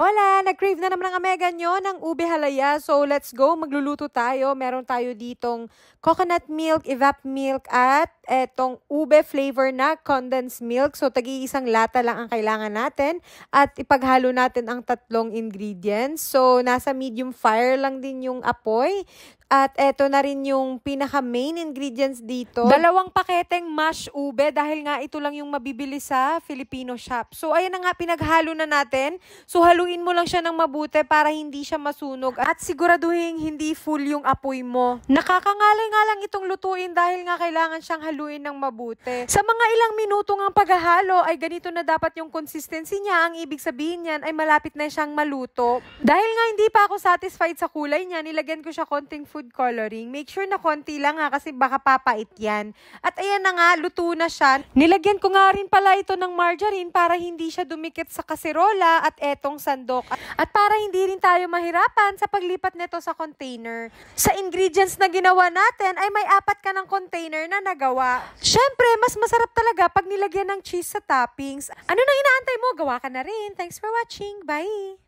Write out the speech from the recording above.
Hola! Nag-crave na naman ang Amega nyo ng ube halaya. So, let's go. Magluluto tayo. Meron tayo ditong coconut milk, evap milk, at etong ube flavor na condensed milk. So, tagi-isang lata lang ang kailangan natin. At ipaghalo natin ang tatlong ingredients. So, nasa medium fire lang din yung apoy. At eto na rin yung pinaka-main ingredients dito. 2 paketeng mashed ube dahil nga ito lang yung mabibili sa Filipino shop. So, ayan na nga, pinaghalo na natin. So, haluin mo lang siya ng mabuti para hindi siya masunog. At siguraduhin hindi full yung apoy mo. Nakakangalay nga lang itong lutuin dahil nga kailangan siyang haluin ng mabuti. Sa mga ilang minuto ng paghahalo ay ganito na dapat yung consistency niya. Ang ibig sabihin niyan ay malapit na siyang maluto. Dahil nga hindi pa ako satisfied sa kulay niya, nilagyan ko siya konting food coloring. Make sure na konti lang ha kasi baka papait yan. At ayan na nga, luto na siya. Nilagyan ko nga rin pala ito ng margarine para hindi siya dumikit sa kaserola at etong sandok. At para hindi rin tayo mahirapan sa paglipat nito sa container. Sa ingredients na ginawa natin ay may 4 ka ng container na nagawa. Syempre, mas masarap talaga pag nilagyan ng cheese sa toppings. Ano nang inaantay mo? Gawa ka na rin. Thanks for watching. Bye!